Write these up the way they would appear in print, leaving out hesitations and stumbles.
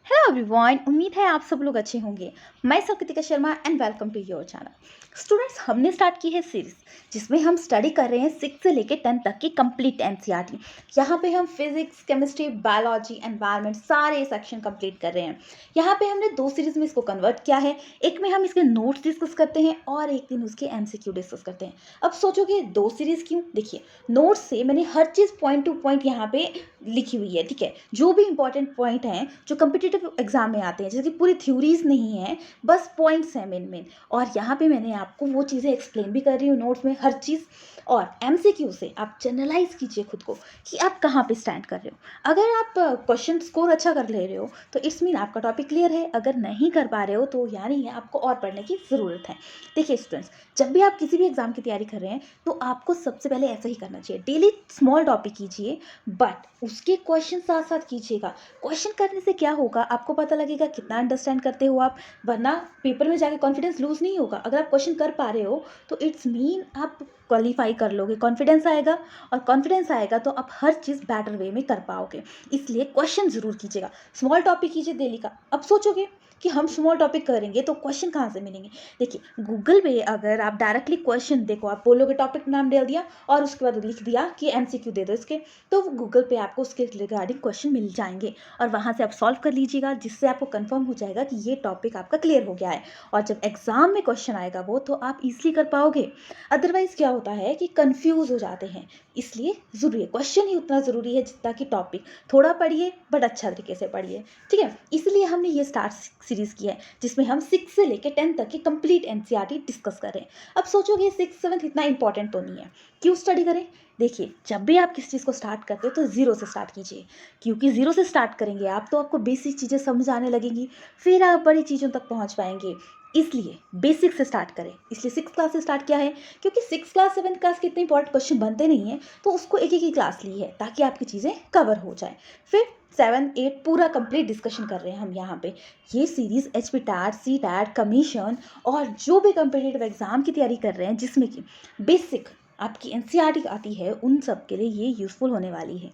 Hello everyone, उम्मीद है आप सब लोग अच्छे होंगे। मैं Kritika Sharma and welcome to your channel. Students, हमने स्टार्ट की है सीरीज जिसमें हम स्टडी कर रहे हैं 6 से लेकर 10 तक की कंप्लीट एनसीईआरटी। यहाँ पे हम फिजिक्स, केमिस्ट्री, बायोलॉजी, एनवायरनमेंट सारे सेक्शन कंप्लीट कर रहे हैं। यहाँ पे हमने 2 सीरीज में इसको कन्वर्ट किया है। एक में हम इसके नोट्स डिस्कस करते हैं और एक दिन उसके एमसीक्यू डिस्कस करते हैं। अब सोचोगे 2 सीरीज क्यों? देखिए, नोट्स से मैंने हर चीज़ पॉइंट टू पॉइंट यहाँ पे लिखी हुई है, ठीक है। जो भी इंपॉर्टेंट पॉइंट हैं जो कम्पिटिटिव एग्जाम में आते हैं, जैसे कि पूरी थ्योरीज नहीं है, बस पॉइंट्स हैं मेन। और यहाँ पे मैंने आपको वो चीज़ें एक्सप्लेन भी कर रही हूँ नोट्स में, हर चीज़। और एमसीक्यू से आप जनरलाइज कीजिए खुद को कि आप कहाँ पे स्टैंड कर रहे हो। अगर आप क्वेश्चन स्कोर अच्छा कर ले रहे हो तो इट्स मीन आपका टॉपिक क्लियर है। अगर नहीं कर पा रहे हो तो यानी है आपको और पढ़ने की ज़रूरत है। देखिए स्टूडेंट्स, जब भी आप किसी भी एग्जाम की तैयारी कर रहे हैं तो आपको सबसे पहले ऐसा ही करना चाहिए। डेली स्मॉल टॉपिक कीजिए, बट उसके क्वेश्चन साथ साथ कीजिएगा। क्वेश्चन करने से क्या होगा, आपको पता लगेगा कितना अंडरस्टैंड करते हो आप, वरना पेपर में जाके कॉन्फिडेंस लूज नहीं होगा। अगर आप क्वेश्चन कर पा रहे हो तो इट्स मीन आप क्वालिफाई कर लोगे, कॉन्फिडेंस आएगा। और कॉन्फिडेंस आएगा तो आप हर चीज़ बेटर वे में कर पाओगे। इसलिए क्वेश्चन ज़रूर कीजिएगा, स्मॉल टॉपिक कीजिए डेली का। अब सोचोगे कि हम स्मॉल टॉपिक करेंगे तो क्वेश्चन कहाँ से मिलेंगे? देखिए, गूगल पे अगर आप डायरेक्टली क्वेश्चन देखो, आप बोलोगे टॉपिक नाम डाल दिया और उसके बाद लिख दिया कि एमसीक्यू दे दो इसके, तो गूगल पे आपको उसके रिगार्डिंग क्वेश्चन मिल जाएंगे और वहाँ से आप सॉल्व कर लीजिएगा, जिससे आपको कंफर्म हो जाएगा कि ये टॉपिक आपका क्लियर हो गया है। और जब एग्जाम में क्वेश्चन आएगा वो तो आप इजीली कर पाओगे। अदरवाइज क्या होता है कि कंफ्यूज हो जाते हैं। इसलिए ज़रूरी है, क्वेश्चन ही उतना ज़रूरी है जितना कि टॉपिक। थोड़ा पढ़िए बट अच्छा तरीके से पढ़िए, ठीक है। इसलिए हमने ये स्टार्ट सीरीज़ की है जिसमें हम 6 से लेकर 10 तक की कंप्लीट एनसीईआरटी डिस्कस कर रहे हैं। अब सोचोगे 6, 7 इतना इंपॉर्टेंट तो नहीं है, क्यों स्टडी करें? देखिए, जब भी आप किसी चीज़ को स्टार्ट करते हो तो ज़ीरो से स्टार्ट कीजिए, क्योंकि ज़ीरो से स्टार्ट करेंगे आप तो आपको बेसिक चीज़ें समझ आने लगेंगी, फिर आप बड़ी चीज़ों तक पहुंच पाएंगे। इसलिए बेसिक से स्टार्ट करें। इसलिए 6 क्लास से स्टार्ट किया है, क्योंकि 6 क्लास 7 क्लास के इतने इंपॉर्टेंट क्वेश्चन बनते नहीं हैं, तो उसको एक ही क्लास ली है ताकि आपकी चीज़ें कवर हो जाए। फिर 7, 8 पूरा कंप्लीट डिस्कशन कर रहे हैं हम यहाँ पे। ये सीरीज़ एचपी टैट, सी टैट, कमीशन और जो भी कम्पिटिटिव एग्जाम की तैयारी कर रहे हैं जिसमें कि बेसिक आपकी एनसीईआरटी आती है, उन सब के लिए ये यूज़फुल होने वाली है।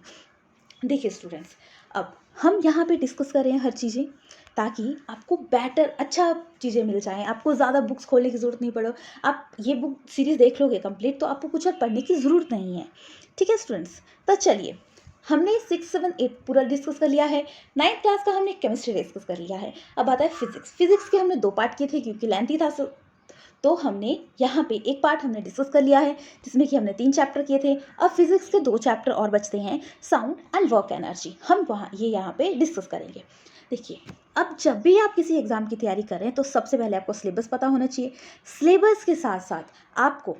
देखिए स्टूडेंट्स, अब हम यहाँ पे डिस्कस कर रहे हैं हर चीज़ें ताकि आपको बेटर अच्छा चीज़ें मिल जाएं, आपको ज़्यादा बुक्स खोलने की ज़रूरत नहीं पड़े। आप ये बुक सीरीज़ देख लोगे कंप्लीट तो आपको कुछ और पढ़ने की ज़रूरत नहीं है, ठीक है स्टूडेंट्स। तो चलिए, हमने 6, 7, 8 पूरा डिस्कस कर लिया है। 9th क्लास का हमने केमिस्ट्री डिस्कस कर लिया है। अब आता है फिजिक्स। फिजिक्स के हमने 2 पार्ट किए थे क्योंकि लेंथी था, तो हमने यहाँ पे एक पार्ट हमने डिस्कस कर लिया है जिसमें कि हमने 3 चैप्टर किए थे। अब फिजिक्स के 2 चैप्टर और बचते हैं, साउंड एंड वर्क एनर्जी। हम यहाँ पे डिस्कस करेंगे। देखिए, अब जब भी आप किसी एग्जाम की तैयारी करें तो सबसे पहले आपको सिलेबस पता होना चाहिए। सिलेबस के साथ साथ आपको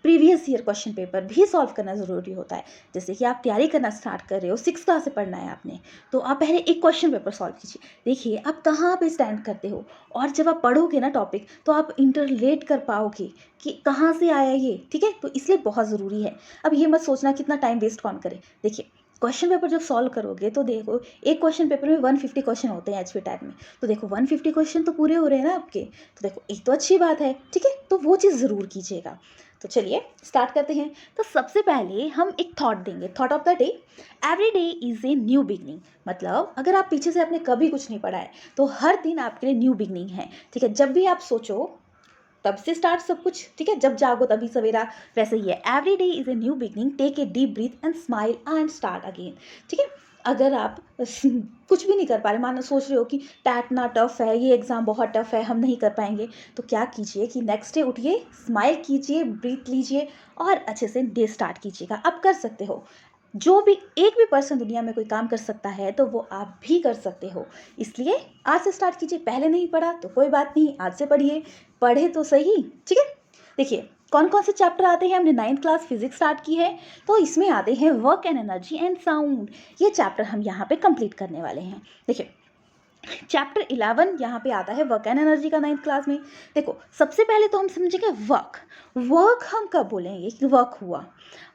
प्रीवियस ईयर क्वेश्चन पेपर भी सॉल्व करना ज़रूरी होता है। जैसे कि आप तैयारी करना स्टार्ट कर रहे हो, 6 क्लास से पढ़ना है आपने, तो आप पहले एक क्वेश्चन पेपर सॉल्व कीजिए। देखिए आप कहाँ पे स्टैंड करते हो, और जब आप पढ़ोगे ना टॉपिक तो आप इंटरलेट कर पाओगे कि कहाँ से आया ये, ठीक है। तो इसलिए बहुत ज़रूरी है। अब ये मत सोचना कितना टाइम वेस्ट कौन करे। देखिए, क्वेश्चन पेपर जब सॉल्व करोगे तो देखो, एक क्वेश्चन पेपर में 150 क्वेश्चन होते हैं एचपी टाइप में, तो देखो 150 क्वेश्चन तो पूरे हो रहे हैं ना आपके, तो देखो एक तो अच्छी बात है, ठीक है। तो वो चीज़ ज़रूर कीजिएगा। तो चलिए स्टार्ट करते हैं। तो सबसे पहले हम एक थॉट देंगे, thought of the day. Every day is a new beginning. मतलब अगर आप पीछे से आपने कभी कुछ नहीं पढ़ा है तो हर दिन आपके लिए न्यू बिगनिंग है, ठीक है। जब भी आप सोचो तब से स्टार्ट सब कुछ, ठीक है। जब जागो तभी सवेरा, वैसे ही है। Every day is a new beginning, take a deep breath and smile and start again, ठीक है। अगर आप कुछ भी नहीं कर पा रहे, मानो सोच रहे हो कि टैट ना टफ है, ये एग्ज़ाम बहुत टफ है, हम नहीं कर पाएंगे, तो क्या कीजिए कि नेक्स्ट डे उठिए, स्माइल कीजिए, ब्रीथ लीजिए और अच्छे से डे स्टार्ट कीजिएगा। आप कर सकते हो। जो भी एक भी पर्सन दुनिया में कोई काम कर सकता है तो वो आप भी कर सकते हो। इसलिए आज से स्टार्ट कीजिए। पहले नहीं पढ़ा तो कोई बात नहीं, आज से पढ़िए, पढ़े तो सही, ठीक है। देखिए कौन कौन से चैप्टर आते हैं। हमने 9th क्लास फिजिक्स स्टार्ट की है, तो इसमें आते हैं work and energy and sound. ये चैप्टर हम यहाँ पे कंप्लीट करने वाले हैं। देखिए, चैप्टर 11 यहाँ पे आता है वर्क एंड एनर्जी का 9th क्लास में। देखो, सबसे पहले तो हम समझेंगे वर्क। वर्क हम कब बोलेंगे कि वर्क हुआ?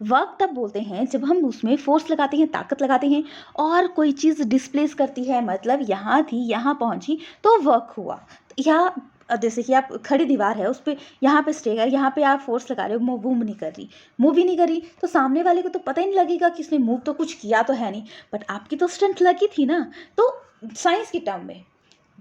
वर्क तब बोलते हैं जब हम उसमें फोर्स लगाते हैं, ताकत लगाते हैं और कोई चीज़ डिस्प्लेस करती है, मतलब यहाँ थी यहाँ पहुँची तो वर्क हुआ। या जैसे कि आप खड़ी दीवार है, उस पर यहाँ पे स्टे है, यहाँ पे आप फोर्स लगा रहे हो, मूव नहीं कर रही, मूव ही नहीं कर रही, तो सामने वाले को तो पता ही नहीं लगेगा कि इसने मूव तो कुछ किया तो है नहीं, बट आपकी तो स्ट्रेंथ लगी थी ना। तो साइंस की टर्म में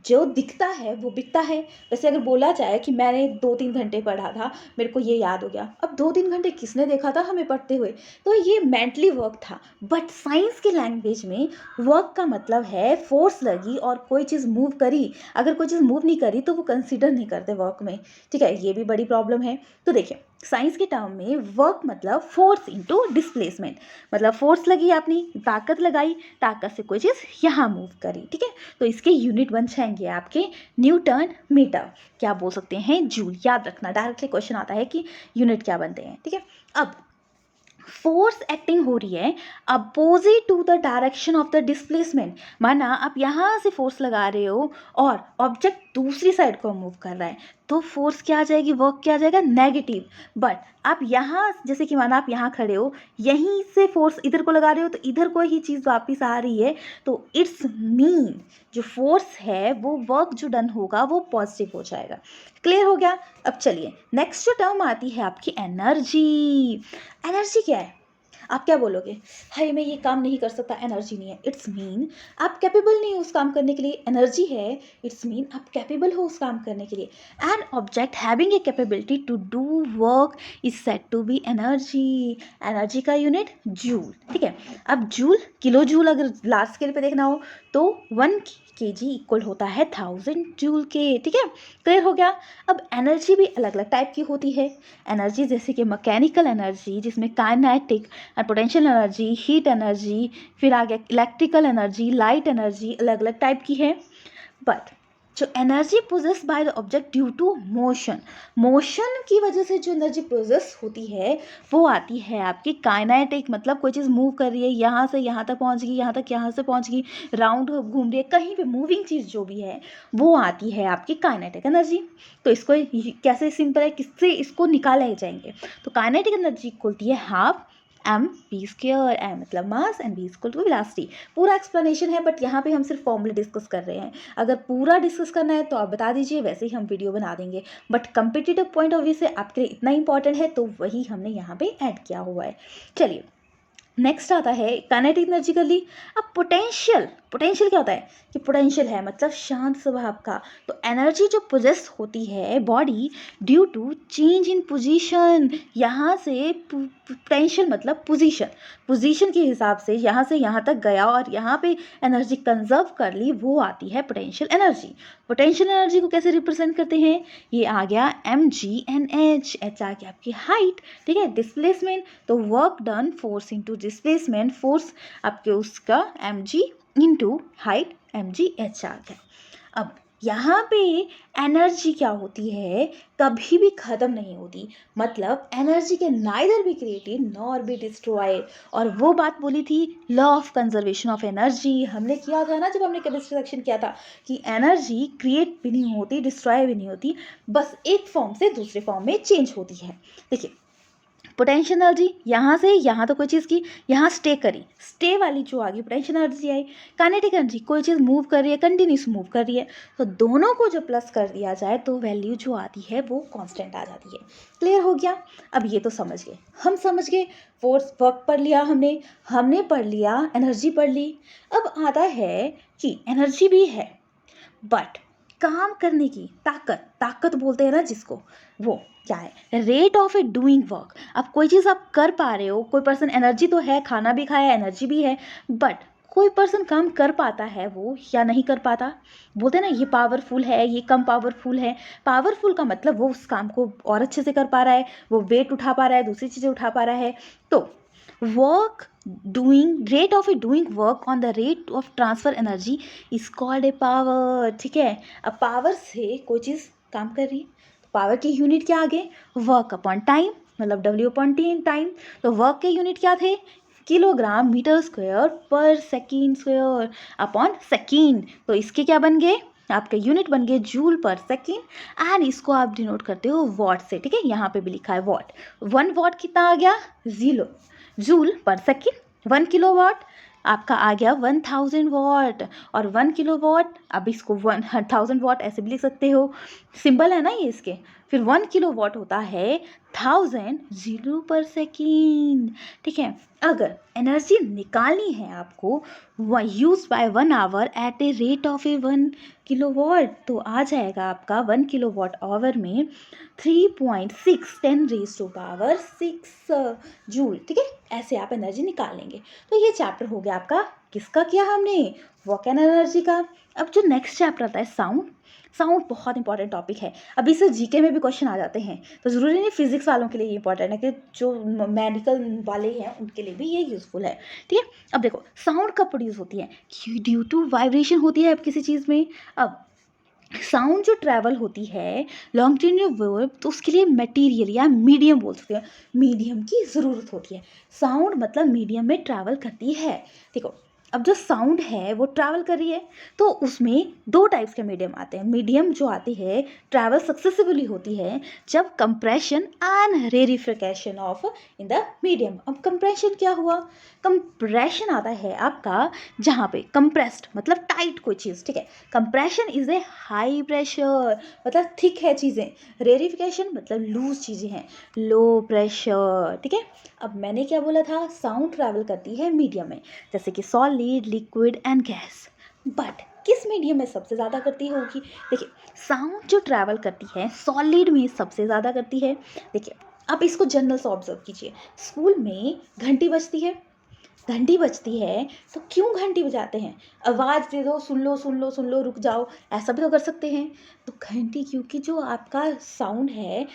जो दिखता है वो बिकता है। वैसे अगर बोला जाए कि मैंने 2-3 घंटे पढ़ा था, मेरे को ये याद हो गया, अब 2-3 घंटे किसने देखा था हमें पढ़ते हुए, तो ये मेंटली वर्क था। बट साइंस की लैंग्वेज में वर्क का मतलब है फोर्स लगी और कोई चीज़ मूव करी, अगर कोई चीज़ मूव नहीं करी तो वो कंसिडर नहीं करते वर्क में, ठीक है, ये भी बड़ी प्रॉब्लम है। तो देखिए साइंस के टर्म में वर्क मतलब फोर्स इनटू डिस्प्लेसमेंट, मतलब फोर्स लगी, आपने ताकत लगाई, ताकत से कोई चीज़ यहाँ मूव करी, ठीक है। तो इसके यूनिट बन जाएंगे आपके न्यूटन मीटर, क्या बोल सकते हैं, जूल। याद रखना, डायरेक्टली क्वेश्चन आता है कि यूनिट क्या बनते हैं, ठीक है। अब फोर्स एक्टिंग हो रही है opposite to the direction of the displacement, माना आप यहाँ से फोर्स लगा रहे हो और ऑब्जेक्ट दूसरी साइड को मूव कर रहा है, तो फोर्स क्या आ जाएगी, वर्क क्या आ जाएगा, नेगेटिव। बट आप यहाँ, जैसे कि माना आप यहाँ खड़े हो, यहीं से फोर्स इधर को लगा रहे हो, तो इधर को ही चीज़ वापस आ रही है, तो इट्स मीन जो फोर्स है वो वर्क जो डन होगा वो पॉजिटिव हो जाएगा। क्लियर हो गया। अब चलिए नेक्स्ट जो टर्म आती है आपकी एनर्जी। एनर्जी क्या है, आप क्या बोलोगे, हाय मैं ये काम नहीं कर सकता, एनर्जी नहीं है। इट्स मीन आप कैपेबल नहीं हो उस काम करने के लिए, एनर्जी है, इट्स मीन आप कैपेबल हो उस काम करने के लिए। An object having a capability to do work is said to be energy. Energy का यूनिट जूल, ठीक है। अब जूल, किलो जूल अगर लार्ज स्केल पे देखना हो तो 1 kg इक्वल होता है 1000 जूल के, ठीक है। क्लियर हो गया। अब एनर्जी भी अलग अलग टाइप की होती है। एनर्जी जैसे कि मैकेनिकल एनर्जी, जिसमें काइनेटिक और पोटेंशियल एनर्जी, हीट एनर्जी, फिर आ गया इलेक्ट्रिकल एनर्जी, लाइट एनर्जी, अलग अलग टाइप की है। बट जो energy possess by the object due to motion, motion की वजह से जो एनर्जी पोजेस होती है वो आती है आपकी काइनेटिक, मतलब कोई चीज़ मूव कर रही है, यहाँ से यहाँ तक पहुँच गई, यहाँ तक यहाँ से पहुँच गई, राउंड घूम रही है, कहीं पे मूविंग चीज़ जो भी है वो आती है आपकी काइनेटिक एनर्जी। तो इसको कैसे सिंपल है, किससे इसको निकाले जाएंगे, तो काइनेटिक एनर्जी इक्वल होती है half M B square, M मतलब mass and B equal to velocity. पूरा एक्सप्लेनेशन है बट यहाँ पे हम सिर्फ फॉर्मूले डिस्कस कर रहे हैं, अगर पूरा डिस्कस करना है तो आप बता दीजिए, वैसे ही हम वीडियो बना देंगे, but competitive point of view से आपके लिए इतना इंपॉर्टेंट है तो वही हमने यहाँ पे ऐड किया हुआ है। चलिए नेक्स्ट आता है काइनेटिक एनर्जी कर ली। अब पोटेंशियल, पोटेंशियल क्या होता है कि पोटेंशियल है मतलब शांत स्वभाव का, तो एनर्जी जो पोजेस होती है body due to change in position, यहाँ से पोटेंशियल मतलब पोजीशन, पोजीशन के हिसाब से यहाँ तक गया और यहाँ पे एनर्जी कंजर्व कर ली, वो आती है पोटेंशियल एनर्जी। पोटेंशियल एनर्जी को कैसे रिप्रेजेंट करते हैं, ये आ गया mgnh, एच आ गया आपकी हाइट, ठीक है। डिस्प्लेसमेंट तो work done, force into displacement, force आपके उसका mg इनटू हाइट mgh आ गया। अब यहाँ पे एनर्जी क्या होती है, कभी भी ख़त्म नहीं होती, मतलब एनर्जी के neither be created nor be destroyed. और वो बात बोली थी law of conservation of energy, हमने किया था ना जब हमने केमिस्ट्री सेक्शन किया था, कि एनर्जी क्रिएट भी नहीं होती, डिस्ट्रॉय भी नहीं होती, बस एक फॉर्म से दूसरे फॉर्म में चेंज होती है। देखिए पोटेंशियल एनर्जी यहाँ से यहाँ तो कोई चीज़ की यहाँ स्टे करी, स्टे वाली जो आ गई पोटेंशियल एनर्जी आई। काइनेटिक एनर्जी कोई चीज़ मूव कर रही है, कंटिन्यूस मूव कर रही है, तो दोनों को जब प्लस कर दिया जाए तो वैल्यू जो आती है वो कांस्टेंट आ जाती है। क्लियर हो गया। अब ये तो समझ गए, हम समझ गए फोर्स वर्क पढ़ लिया, हमने पढ़ लिया एनर्जी पढ़ ली। अब आता है कि एनर्जी भी है बट काम करने की ताकत, ताकत बोलते हैं ना जिसको, वो क्या है, rate of A doing work. अब कोई चीज़ आप कर पा रहे हो, कोई पर्सन एनर्जी तो है, खाना भी खाया एनर्जी भी है, बट कोई पर्सन काम कर पाता है वो या नहीं कर पाता, बोलते हैं ना ये पावरफुल है, ये कम पावरफुल है। पावरफुल का मतलब वो उस काम को और अच्छे से कर पा रहा है, वो वेट उठा पा रहा है, दूसरी चीज़ें उठा पा रहा है। तो work doing, rate of A doing work on the rate of transfer energy is called a power, ठीक है। अब पावर से कोई चीज़ काम कर रही है, पावर की यूनिट क्या आ गए, वर्क अपॉन टाइम, मतलब W अपॉन टाइम। तो वर्क के यूनिट क्या थे, किलोग्राम मीटर स्क्वायर पर सेकेंड स्क्वायर अपॉन सेकेंड। तो इसके क्या बन गए, आपके यूनिट बन गए जूल पर सेकेंड, एंड इसको आप डिनोट करते हो वॉट से, ठीक है। यहाँ पे भी लिखा है वॉट, 1 वॉट कितना आ गया, 0 जूल पर सेकेंड, 1 किलोवाट आपका आ गया 1000 वॉट और 1 किलोवाट। अब इसको 1000 वॉट ऐसे भी लिख सकते हो, सिंबल है ना ये इसके। फिर 1 किलोवाट होता है 1000 जीरो पर सेकेंड। ठीक है, अगर एनर्जी निकालनी है आपको use by 1 hour at a rate of a 1 kilowatt, तो आ जाएगा आपका 1 किलोवाट आवर में 3.6 10 raised to power 6 जूल। ठीक है, ऐसे आप एनर्जी निकाल लेंगे। तो ये चैप्टर हो गया आपका, किसका किया हमने, वर्क एंड एनर्जी का। अब जो नेक्स्ट चैप्टर आता है साउंड। साउंड बहुत इंपॉर्टेंट टॉपिक है, अभी से जीके में भी क्वेश्चन आ जाते हैं, तो ज़रूरी नहीं फिजिक्स वालों के लिए ये इंपॉर्टेंट है, कि जो मेडिकल वाले हैं उनके लिए भी ये यूज़फुल है। ठीक है, अब देखो साउंड कब प्रोड्यूस होती है, ड्यू टू वाइब्रेशन होती है अब किसी चीज़ में। अब साउंड जो ट्रैवल होती है लॉन्गिट्यूडिनल वेव, तो उसके लिए मटेरियल या मीडियम बोल सकते हैं, मीडियम की ज़रूरत होती है। साउंड मतलब मीडियम में ट्रैवल करती है। देखो, अब जो साउंड है वो ट्रैवल कर रही है, तो उसमें दो टाइप्स के मीडियम आते हैं। मीडियम जो आती है ट्रैवल सक्सेसिवली होती है जब compression and rarefaction of in the medium. अब कंप्रेशन क्या हुआ, कंप्रेशन आता है आपका जहाँ पे कंप्रेस्ड मतलब टाइट कोई चीज़। ठीक है, compression is a high pressure मतलब थिक है चीज़ें, रेरिफिकेशन मतलब लूज चीज़ें हैं, लो प्रेशर। ठीक है, अब मैंने क्या बोला था, साउंड ट्रैवल करती है मीडियम में, जैसे कि solid, liquid and gas. But किस मीडियम में सबसे ज़्यादा करती होगी, देखिए साउंड जो ट्रैवल करती है सॉलिड में सबसे ज़्यादा करती है। देखिए, आप इसको जनरल से ऑब्जर्व कीजिए, स्कूल में घंटी बजती है, घंटी बजती है तो क्यों घंटी बजाते हैं, आवाज़ दे दो, सुन लो सुन लो सुन लो, रुक जाओ, ऐसा भी तो कर सकते हैं। तो घंटी, क्योंकि जो आपका साउंड है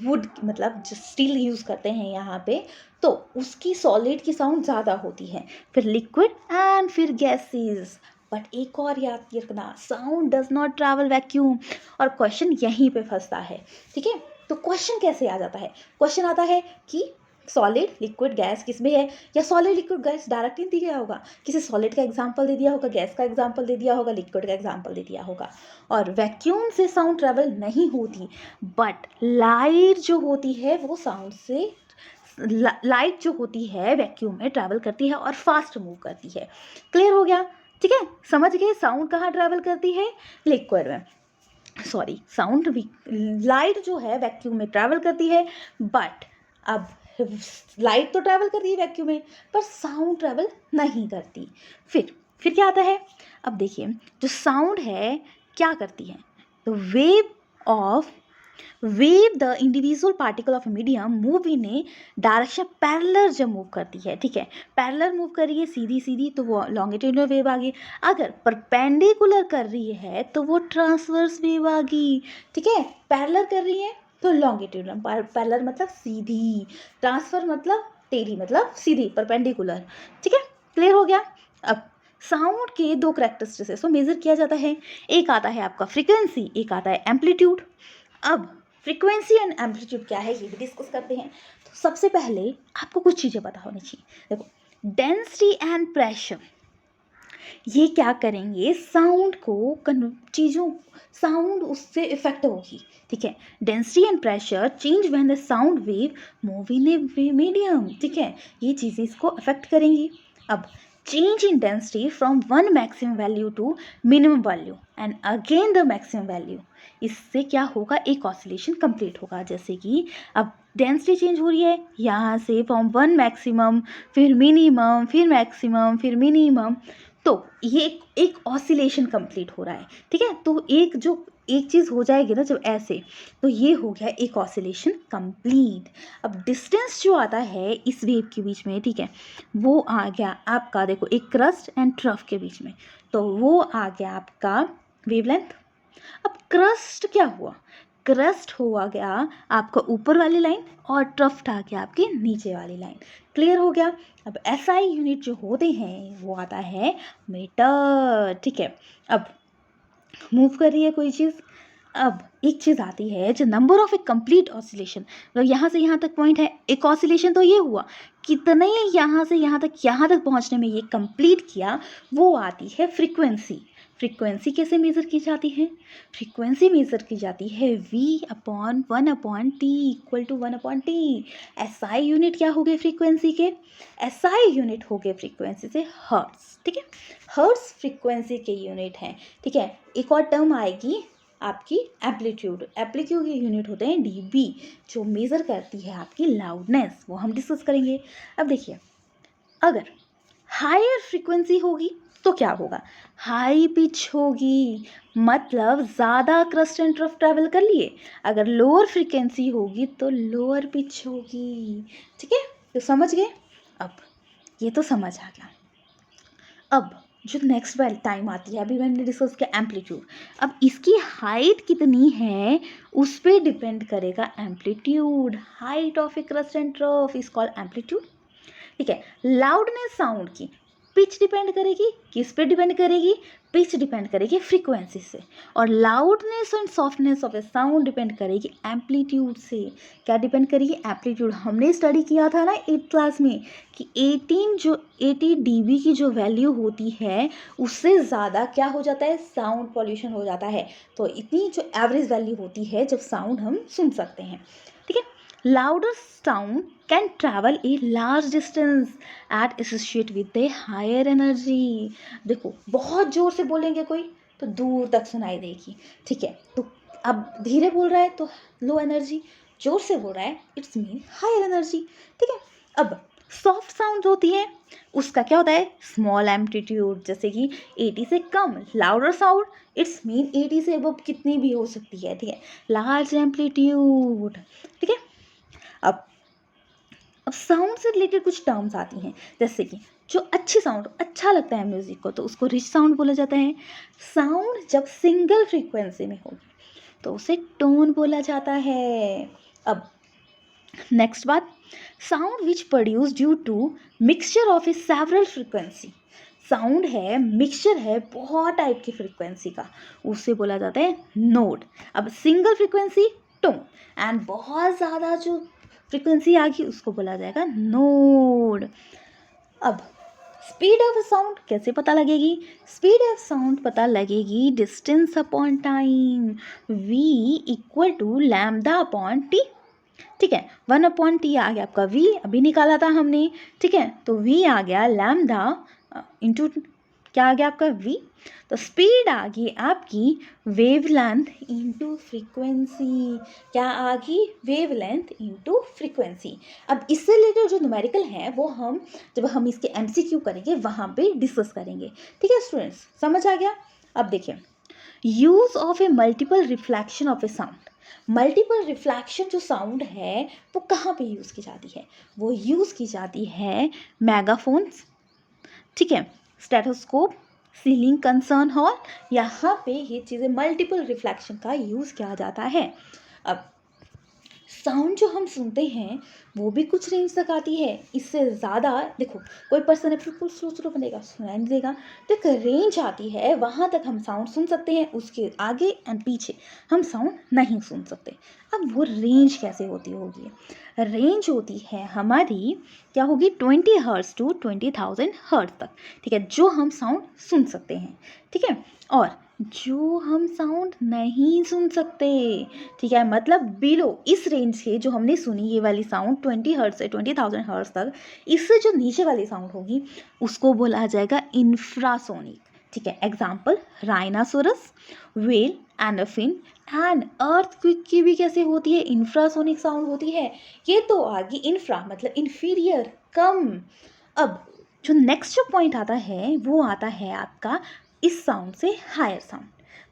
वुड मतलब जो स्टील यूज़ करते हैं यहाँ पे, तो उसकी सॉलिड की साउंड ज़्यादा होती है, फिर लिक्विड एंड फिर गैसेस। बट एक और याद रखना, sound does not travel vacuum, और क्वेश्चन यहीं पे फंसता है। ठीक है, तो क्वेश्चन कैसे आ जाता है, क्वेश्चन आता है कि सॉलिड लिक्विड गैस किस में है, या सॉलिड लिक्विड गैस डायरेक्टली दिया गया होगा, किसी सॉलिड का एग्जांपल दे दिया होगा, गैस का एग्जांपल दे दिया होगा, लिक्विड का एग्जांपल दे दिया होगा। और वैक्यूम से साउंड ट्रैवल नहीं होती, बट लाइट जो होती है वो साउंड से, लाइट जो होती है वैक्यूम में ट्रैवल करती है और फास्ट मूव करती है। क्लियर हो गया, ठीक है, समझ गए साउंड कहाँ ट्रैवल करती है, लिक्विड में, सॉरी साउंड लाइट जो है वैक्यूम में ट्रैवल करती है, बट अब लाइट तो ट्रैवल करती है वैक्यूम में, पर साउंड ट्रैवल नहीं करती। फिर क्या आता है, अब देखिए जो साउंड है क्या करती है, तो wave the individual particle of medium move in A direction parallel जब मूव करती है। ठीक है, पैरेलल मूव कर रही है सीधी सीधी, तो वो लॉन्गिट्यूडिनल वेव आ गई। अगर परपेंडिकुलर कर रही है तो वो ट्रांसवर्स वेव आ गई। ठीक है, पैरेलल कर रही है तो लॉन्गिट्यूडिनल, पैरेलल मतलब सीधी, ट्रांसफर मतलब टेढ़ी मतलब सीधी, परपेंडिकुलर। ठीक है, क्लियर हो गया। अब साउंड के दो कैरेक्टरिस्टिक्स को मेजर किया जाता है, एक आता है आपका फ्रीक्वेंसी, एक आता है एम्पलीट्यूड। अब फ्रीक्वेंसी एंड एम्पलीट्यूड क्या है ये भी डिस्कस करते हैं। तो सबसे पहले आपको कुछ चीज़ें पता होनी चाहिए। देखो, डेंसिटी एंड प्रेशर ये क्या करेंगे, साउंड को चीज़ों, साउंड उससे इफेक्ट होगी। ठीक है, density and pressure change when the sound wave move in a medium. ठीक है, ये चीज़ें इसको अफेक्ट करेंगी। अब change in density from one maximum value to minimum value and again the maximum value, इससे क्या होगा, एक ऑसिलेशन कंप्लीट होगा। जैसे कि अब डेंसिटी चेंज हो रही है यहाँ से फ्रॉम वन मैक्सिमम, फिर मिनिमम, फिर मैक्सिमम, फिर मिनिमम, तो ये एक ऑसिलेशन कंप्लीट हो रहा है। ठीक है, तो एक चीज़ हो जाएगी ना जब ऐसे, तो ये हो गया एक ऑसिलेशन कंप्लीट। अब डिस्टेंस जो आता है इस वेव के बीच में, ठीक है, वो आ गया आपका, देखो एक क्रस्ट एंड ट्रफ के बीच में, तो वो आ गया आपका वेवलेंथ। अब क्रस्ट क्या हुआ, क्रस्ट हुआ गया आपका ऊपर वाली लाइन और ट्रफ्ट आ गया आपके नीचे वाली लाइन। क्लियर हो गया। अब एसआई यूनिट जो होते हैं वो आता है मीटर। ठीक है, अब मूव कर रही है कोई चीज़, अब एक चीज़ आती है जो number of A complete oscillation, मतलब यहाँ से यहाँ तक पॉइंट है, एक ऑसिलेशन तो ये हुआ, कितने यहाँ से यहाँ तक पहुँचने में ये कंप्लीट किया, वो आती है फ्रीक्वेंसी। फ्रीक्वेंसी कैसे मेज़र की जाती है? फ्रीक्वेंसी मेज़र की जाती है V/1/T equal to 1/T। SI unit क्या हो गए फ्रीक्वेंसी के? SI यूनिट हो गए फ्रीक्वेंसी से हर्ट्ज़, ठीक है? हर्ट्ज़ फ्रीक्वेंसी के यूनिट हैं, ठीक है? एक और टर्म आएगी आपकी एम्पलीट्यूड। एम्पलीट्यूड के यूनिट होते हैं dB, जो मेज़र करती है आपकी लाउडनेस, वो हम डिस्कस करेंगे। अब देखिए, अगर हायर फ्रीक्वेंसी होगी तो क्या होगा? हाई पिच होगी, मतलब ज़्यादा क्रस्ट एंड ट्रफ ट्रैवल कर लिए। अगर लोअर फ्रीक्वेंसी होगी तो लोअर पिच होगी, ठीक है? तो समझ गए? अब ये तो समझ आ गया। अब जो नेक्स्ट वाली टाइम आती है, अभी मैंने डिस्कस किया एम्पलीट्यूड। अब इसकी हाइट कितनी है उस पर डिपेंड करेगा amplitude. Height of A crust and trough is called amplitude, ठीक है? लाउडनेस साउंड की पिच डिपेंड करेगी, किस पे डिपेंड करेगी? पिच डिपेंड करेगी फ्रीक्वेंसी से, और loudness and softness of a sound depend करेगी एम्पलीट्यूड से। क्या डिपेंड करेगी? एम्पलीट्यूड। हमने स्टडी किया था ना 8th क्लास में कि 80 dB की जो वैल्यू होती है उससे ज़्यादा क्या हो जाता है? साउंड पॉल्यूशन हो जाता है। तो इतनी जो एवरेज वैल्यू होती है जब साउंड हम सुन सकते हैं, ठीक है? Louder sound can travel a large distance at associate with a higher energy। देखो, बहुत जोर से बोलेंगे कोई तो दूर तक सुनाई देगी, ठीक है? तो अब धीरे बोल रहा है तो लो एनर्जी, जोर से बोल रहा है इट्स मीन हायर एनर्जी, ठीक है? अब सॉफ्ट साउंड होती है उसका क्या होता है? स्मॉल एम्पलीट्यूड, जैसे कि 80 से कम। लाउडर साउंड इट्स मीन 80 से अबव कितनी भी हो सकती है, ठीक है? लार्ज एम्पलीट्यूड, ठीक है? अब साउंड से रिलेटेड कुछ टर्म्स आती हैं, जैसे कि जो अच्छी साउंड, अच्छा लगता है म्यूजिक को, तो उसको रिच साउंड बोला जाता है। साउंड जब सिंगल फ्रीक्वेंसी में होगी तो उसे टोन बोला जाता है। अब नेक्स्ट बात, sound which produce due to mixture of a several frequency. Sound है, मिक्सचर है बहुत टाइप की फ्रीक्वेंसी का, उसे बोला जाता है नोड। अब सिंगल फ्रीक्वेंसी टोन, एंड बहुत ज़्यादा जो फ्रीक्वेंसी आ गई उसको बोला जाएगा नोड। अब स्पीड ऑफ साउंड कैसे पता लगेगी? स्पीड ऑफ साउंड पता लगेगी distance upon time. v equal to lambda upon T, ठीक है? 1/T आ गया आपका v, अभी निकाला था हमने, ठीक है? तो v आ गया लैम्डा इंटू क्या आ गया आपका v। तो स्पीड आ गई आपकी वेवलेंथ इंटू फ्रीक्वेंसी। क्या आ गई? Wavelength into frequency. अब इससे रिलेटेड जो न्यूमेरिकल है वो हम जब हम इसके MCQ करेंगे वहाँ पे डिस्कस करेंगे, ठीक है स्टूडेंट्स? समझ आ गया? अब देखिए, use of A multiple reflection of a sound. Multiple reflection जो साउंड है वो कहाँ पे यूज़ की जाती है? वो यूज़ की जाती है मेगाफोन्स, ठीक है? स्टेथोस्कोप, सीलिंग कंसर्न हॉल, यहाँ पे ये चीज़ें मल्टीपल रिफ्लेक्शन का यूज़ किया जाता है। अब साउंड जो हम सुनते हैं वो भी कुछ रेंज तक आती है, इससे ज़्यादा देखो कोई पर्सन है बिल्कुल स्लो स्लो बनेगा, सुनाई नहीं देगा, तो एक रेंज आती है, वहाँ तक हम साउंड सुन सकते हैं, उसके आगे एंड पीछे हम साउंड नहीं सुन सकते। अब वो रेंज कैसे होती होगी? रेंज होती है हमारी क्या होगी? 20 हर्ट्ज टू 20,000 हर्ट्ज तक, ठीक है? जो हम साउंड सुन सकते हैं, ठीक है? और जो हम साउंड नहीं सुन सकते, ठीक है? मतलब बिलो इस रेंज से जो हमने सुनी ये वाली साउंड 20 हर्ट्ज से 20,000 हर्ट्ज तक, इससे जो नीचे वाली साउंड होगी उसको बोला जाएगा इंफ्रासोनिक, ठीक है? एग्जाम्पल राइनासोरस, व्हेल, एनाफिन एंड अर्थक्वेक की भी कैसे होती है? इंफ्रासोनिक साउंड होती है। ये तो आगे इंफ्रा मतलब इंफीरियर, कम। अब जो नेक्स्ट जो पॉइंट आता है वो आता है आपका इस साउंड से हायर साउंड,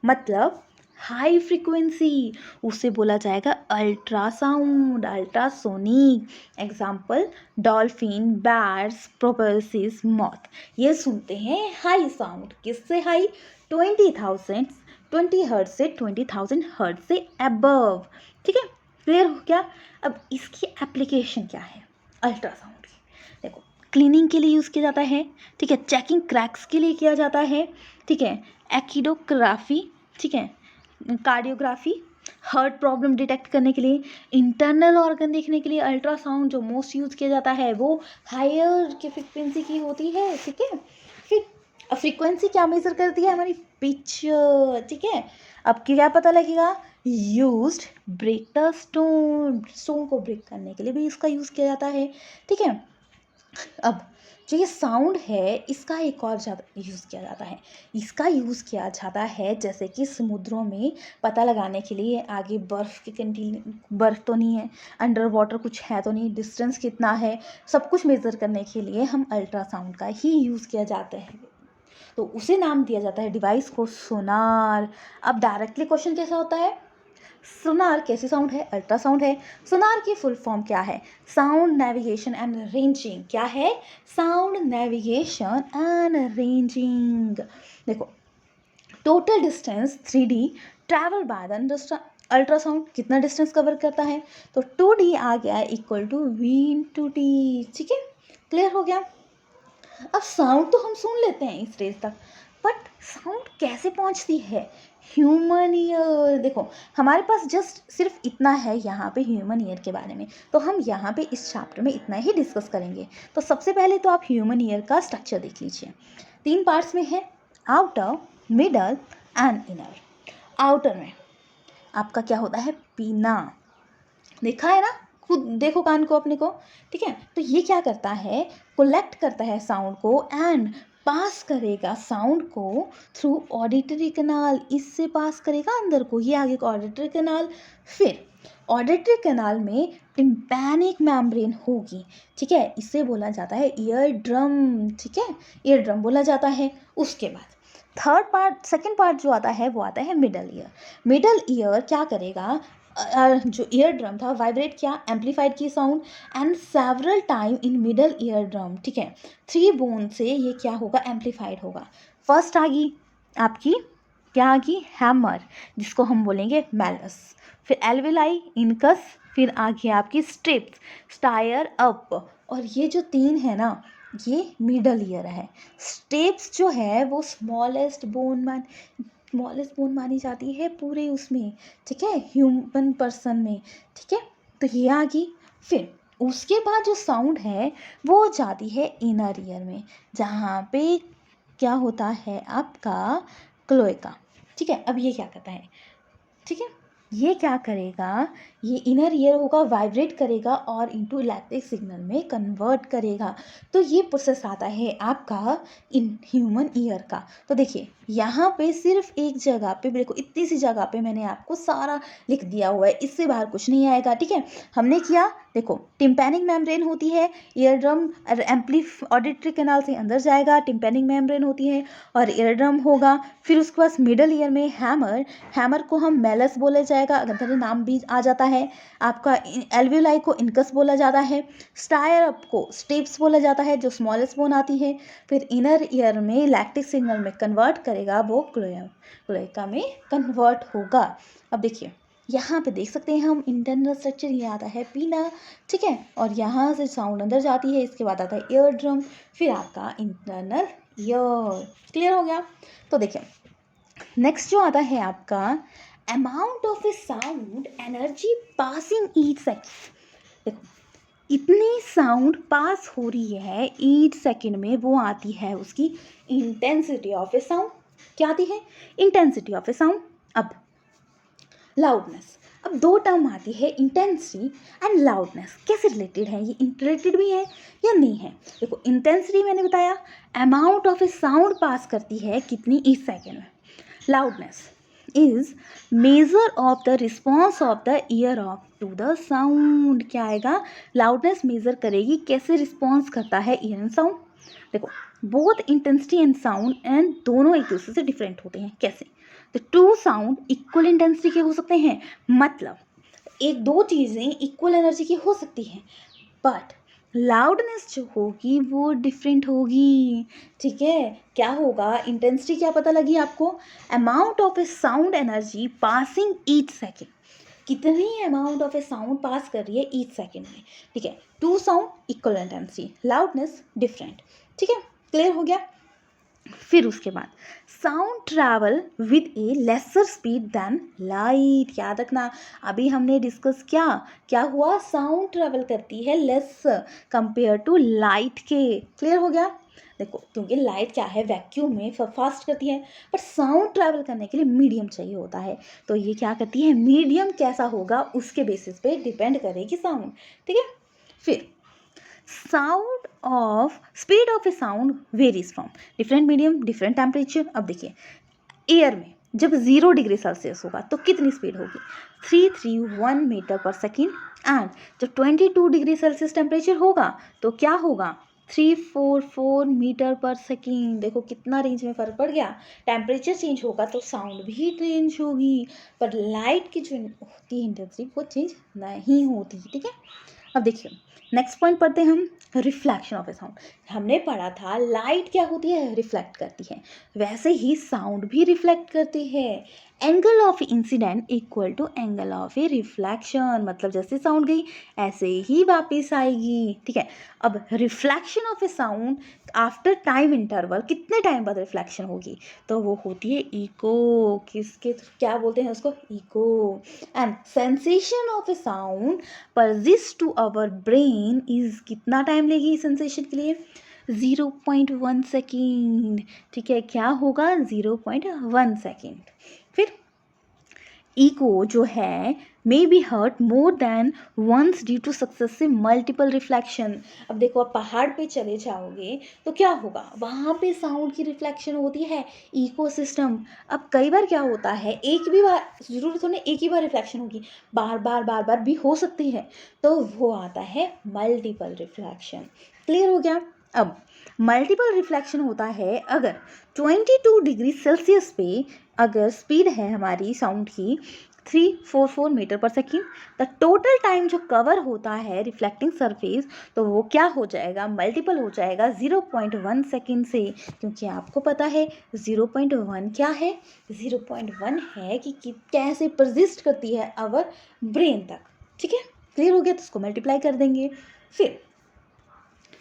मतलब हाई फ्रीक्वेंसी, उसे बोला जाएगा ultrasound, ultrasonic. Example dolphin, bats, प्रोपेल्सिस, मॉथ, ये सुनते हैं हाई साउंड। किससे हाई? 20 हर्ट्ज से 20,000 हर्ट्ज से अबव, ठीक है? क्लियर हो क्या? अब इसकी एप्लीकेशन क्या है अल्ट्रासाउंड की? देखो, क्लीनिंग के लिए यूज़ किया जाता है, ठीक है? चेकिंग क्रैक्स के लिए किया जाता है, ठीक है? एक्िडोग्राफी, ठीक है? कार्डियोग्राफी, हार्ट प्रॉब्लम डिटेक्ट करने के लिए, इंटरनल ऑर्गन देखने के लिए अल्ट्रासाउंड जो मोस्ट यूज़ किया जाता है वो हायर की फ्रिक्वेंसी की होती है, ठीक है? फिर अब फ्रीक्वेंसी क्या मेजर करती है? हमारी पिच, ठीक है। अब क्या पता लगेगा? Used break the stone, stone को ब्रेक करने के लिए भी इसका यूज़ किया जाता है, ठीक है। अब जो ये साउंड है इसका एक और ज़्यादा यूज़ किया जाता है। इसका यूज़ किया जाता है जैसे कि समुद्रों में पता लगाने के लिए आगे बर्फ़ की कंटीन बर्फ़ तो नहीं है, अंडर वाटर कुछ है तो नहीं, डिस्टेंस कितना है, सब कुछ मेज़र करने के लिए हम अल्ट्रासाउंड का ही यूज़ किया जाता है। तो उसे नाम दिया जाता है डिवाइस को सोनार। अब डायरेक्टली क्वेश्चन कैसा होता है? सोनार कैसी साउंड है? अल्ट्रासाउंड है। सोनार की फुल फॉर्म क्या है? Sound navigation and ranging. क्या है? Sound navigation and ranging. देखो, total distance 3D travel by the ultrasound कितना डिस्टेंस कवर करता है? तो 2D आ गया इक्वल टू V/T, ठीक है। क्लियर हो गया? अब साउंड तो हम सुन लेते हैं इस रेंज तक, बट साउंड कैसे पहुंचती है? Human ear. देखो, हमारे पास जस्ट सिर्फ इतना है यहाँ पे ह्यूमन ईयर के बारे में, तो हम यहाँ पे इस चैप्टर में इतना ही डिस्कस करेंगे। तो सबसे पहले तो आप ह्यूमन ईयर का स्ट्रक्चर देख लीजिए। 3 पार्ट्स में है, outer, middle and inner. Outer में आपका क्या होता है? पीना। देखा है ना, खुद देखो कान को अपने को, ठीक है। तो ये क्या करता है? कलेक्ट करता है साउंड को एंड पास करेगा साउंड को थ्रू ऑडिटरी कैनाल, इससे पास करेगा अंदर को, ये आगे का ऑडिटरी कैनाल। फिर ऑडिटरी कैनाल में टिम्पैनिक मेम्ब्रेन होगी, ठीक है, इसे बोला जाता है ईयर ड्रम, ठीक है, ईयर ड्रम बोला जाता है। उसके बाद थर्ड पार्ट, सेकेंड पार्ट जो आता है वो आता है मिडल ईयर। मिडल ईयर क्या करेगा? जो ईयर ड्रम था वाइब्रेट किया, एम्पलीफाइड की sound and several time in middle ear drum, ठीक है। 3 बोन से ये क्या होगा? एम्पलीफाइड होगा। फर्स्ट आ गई आपकी, क्या आ गई? हैमर, जिसको हम बोलेंगे मैलस। फिर एल्विलाई, इनकस, फिर आ गई आपकी स्ट्रिप्स, स्टायर अप। और ये जो 3 है ना, ये मिडल ईयर है। स्टेप्स जो है वो स्मॉलेस्ट बोन मानी जाती है पूरे उसमें, ठीक है, ह्यूमन पर्सन में, ठीक है। तो ये आ गई। फिर उसके बाद जो साउंड है वो जाती है इनर ईयर में, जहाँ पे क्या होता है आपका? क्लोएका, ठीक है। अब ये क्या करता है? ठीक है, ये क्या करेगा? ये इनर ईयर होगा, वाइब्रेट करेगा और इनटू इलेक्ट्रिक सिग्नल में कन्वर्ट करेगा। तो ये प्रोसेस आता है आपका इन ह्यूमन ईयर का। तो देखिए, यहाँ पे सिर्फ एक जगह पे, देखो इतनी सी जगह पे मैंने आपको सारा लिख दिया हुआ है, इससे बाहर कुछ नहीं आएगा, ठीक है। हमने किया, देखो टिम्पैनिक मेम्ब्रेन होती है, ईयर ड्रम ऑडिटरी कैनाल से अंदर जाएगा, टिम्पैनिक मेम्ब्रेन होती है और ईयर ड्रम होगा। फिर उसके बाद मिडल ईयर में हैमर को हम मेलस बोला जाएगा, अगर नाम भी आ जाता है आपका। एल्वियोलाई को इनकस बोला जाता है। स्टायर अप को स्टेप्स बोला जाता है, जो स्मॉलेस्ट बोन आती है। फिर इनर ईयर में इलेक्ट्रिक सिग्नल में कन्वर्ट करेगा, वो क्लोएका में कन्वर्ट होगा। अब देखिए, यहाँ पे देख सकते हैं हम इंटरनल स्ट्रक्चर, ये आता है पीना, ठीक है, और यहाँ से साउंड अंदर जाती है, इसके बाद आता है ईयर ड्रम, फिर आपका इंटरनल ईयर। क्लियर हो गया? तो देखिए, नेक्स्ट जो आता है आपका amount of a sound energy passing each second. देखो, इतनी साउंड पास हो रही है ईच सेकेंड में, वो आती है उसकी इंटेंसिटी ऑफ ए साउंड। क्या आती है? Intensity of a sound. अब लाउडनेस, अब 2 टर्म आती है, इंटेंसिटी एंड लाउडनेस। कैसे रिलेटेड है ये? रिलेटेड भी है या नहीं है? देखो, इंटेंसिटी मैंने बताया अमाउंट ऑफ ए साउंड पास करती है कितनी ईच सेकेंड में। loudness is measure of the response of the ear of to the sound। क्या आएगा? loudness measure करेगी कैसे रिस्पॉन्स करता है ear and sound। देखो, both intensity and sound and दोनों एक दूसरे से डिफरेंट होते हैं। कैसे? तो 2 साउंड इक्वल इंटेंसिटी के हो सकते हैं, मतलब एक दो चीज़ें इक्वल एनर्जी की हो सकती हैं, बट लाउडनेस जो होगी वो डिफरेंट होगी, ठीक है। क्या होगा? इंटेंसिटी क्या पता लगी आपको? Amount of a sound energy passing each second, कितनी amount of a sound pass कर रही है ईच सेकेंड में, ठीक है। 2 sound equal intensity, loudness different, ठीक है। क्लियर हो गया? फिर उसके बाद sound travel with a lesser speed than light. याद रखना, अभी हमने डिस्कस किया, क्या हुआ? साउंड ट्रैवल करती है लेस कंपेयर टू लाइट के। क्लियर हो गया? देखो क्योंकि लाइट क्या है, वैक्यूम में फास्ट करती है, पर साउंड ट्रैवल करने के लिए मीडियम चाहिए होता है। तो ये क्या करती है, मीडियम कैसा होगा उसके बेसिस पे डिपेंड करेगी साउंड। ठीक है, फिर sound of speed of a sound varies from different medium different temperature. अब देखिए एयर में जब 0 डिग्री सेल्सियस होगा तो कितनी स्पीड होगी, 331 मीटर पर सेकेंड। एंड जब 22 डिग्री सेल्सियस टेम्परेचर होगा तो क्या होगा, 344 मीटर पर सेकेंड। देखो कितना रेंज में फ़र्क पड़ गया, टेम्परेचर चेंज होगा तो साउंड भी चेंज होगी, पर लाइट की जो होती है इंटेंसिटी वो चेंज नहीं होती। ठीक है, अब देखिए नेक्स्ट पॉइंट पढ़ते हैं हम, रिफ्लेक्शन ऑफ ए साउंड। हमने पढ़ा था लाइट क्या होती है, रिफ्लेक्ट करती है, वैसे ही साउंड भी रिफ्लेक्ट करती है। Angle of incident equal to angle of a reflection, मतलब जैसे साउंड गई ऐसे ही वापस आएगी। ठीक है, अब reflection of a sound after time interval, कितने टाइम बाद रिफ्लेक्शन होगी, तो वो होती है इको। किसके क्या बोलते हैं उसको, echo. And sensation of a sound persist to our brain is, कितना टाइम लेगी सेंसेशन के लिए, 0.1 सेकेंड। ठीक है, क्या होगा, 0.1 सेकेंड। फिर ईको जो है may be hurt more than once due two successive multiple reflection. अब देखो आप पहाड़ पे चले जाओगे तो क्या होगा, वहाँ पे साउंड की रिफ्लेक्शन होती है, इकोसिस्टम। अब कई बार क्या होता है, एक भी बार जरूर थोड़ी एक ही बार रिफ्लेक्शन होगी, बार बार भी हो सकती है, तो वो आता है मल्टीपल रिफ्लेक्शन। क्लियर हो गया। अब मल्टीपल रिफ्लेक्शन होता है अगर 22 डिग्री सेल्सियस पे अगर स्पीड है हमारी साउंड की 344 मीटर पर सेकेंड, द टोटल टाइम जो कवर होता है रिफ्लेक्टिंग सरफेस, तो वो क्या हो जाएगा, मल्टीपल हो जाएगा 0.1 सेकेंड से। क्योंकि आपको पता है 0.1 क्या है, 0.1 है कि कैसे परसिस्ट करती है आवर ब्रेन तक। ठीक है, क्लियर हो गया, तो उसको मल्टीप्लाई कर देंगे। फिर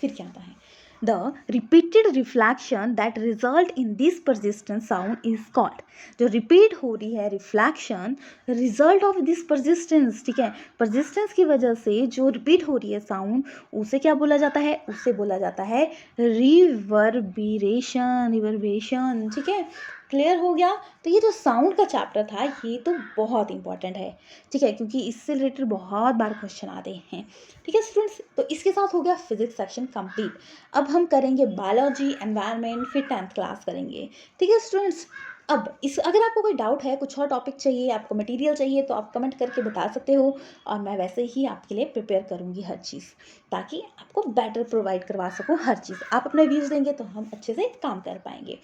क्या आता है, the repeated reflection that result in this persistent sound is called, जो repeat हो रही है reflection result of this persistence। ठीक है, persistence की वजह से जो repeat हो रही है sound, उसे क्या बोला जाता है, उसे बोला जाता है रिवर्बेशन। ठीक है, क्लियर हो गया। तो ये जो साउंड का चैप्टर था ये तो बहुत इंपॉर्टेंट है। ठीक है, क्योंकि इससे रिलेटेड बहुत बार क्वेश्चन आते हैं। ठीक है स्टूडेंट्स, तो इसके साथ हो गया फिजिक्स सेक्शन कंप्लीट। अब हम करेंगे बायोलॉजी, एनवायरनमेंट, फिर 10th क्लास करेंगे। ठीक है स्टूडेंट्स, अब इस अगर आपको कोई डाउट है, कुछ और टॉपिक चाहिए, आपको मटेरियल चाहिए, तो आप कमेंट करके बता सकते हो, और मैं वैसे ही आपके लिए प्रिपेयर करूँगी हर चीज़, ताकि आपको बेटर प्रोवाइड करवा सकूँ हर चीज़। आप अपने व्यूज़ देंगे तो हम अच्छे से काम कर पाएंगे।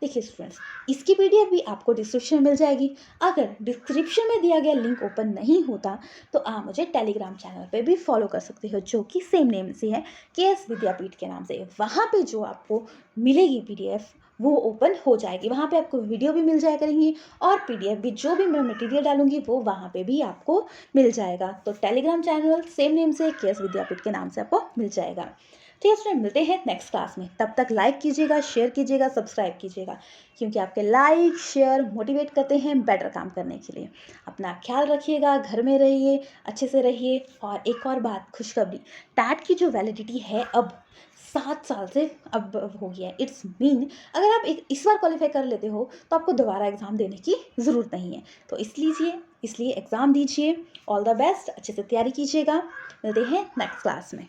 देखिए स्टूडेंट्स, इसकी पीडीएफ भी आपको डिस्क्रिप्शन में मिल जाएगी। अगर डिस्क्रिप्शन में दिया गया लिंक ओपन नहीं होता तो आप मुझे टेलीग्राम चैनल पे भी फॉलो कर सकते हो, जो कि सेम नेम से है, केएस विद्यापीठ के नाम से। वहाँ पे जो आपको मिलेगी पीडीएफ वो ओपन हो जाएगी, वहाँ पे आपको वीडियो भी मिल जाया करेंगी, और पीडीएफ भी जो भी मैं मटेरियल डालूंगी वो वहाँ पे भी आपको मिल जाएगा। तो टेलीग्राम चैनल सेम नेम से, केएस विद्यापीठ के नाम से आपको मिल जाएगा। ठीक है स्टूडेंट, मिलते हैं नेक्स्ट क्लास में। तब तक लाइक कीजिएगा, शेयर कीजिएगा, सब्सक्राइब कीजिएगा, क्योंकि आपके लाइक शेयर मोटिवेट करते हैं बेटर काम करने के लिए। अपना ख्याल रखिएगा, घर में रहिए, अच्छे से रहिए। और एक और बात, खुशखबरी, टैट की जो वैलिडिटी है अब 7 साल से अब हो गया है। इट्स मीन अगर आप इस बार क्वालिफाई कर लेते हो तो आपको दोबारा एग्ज़ाम देने की ज़रूरत नहीं है। तो इसलिए एग्ज़ाम दीजिए। ऑल द बेस्ट, अच्छे से तैयारी कीजिएगा। मिलते हैं नेक्स्ट क्लास में।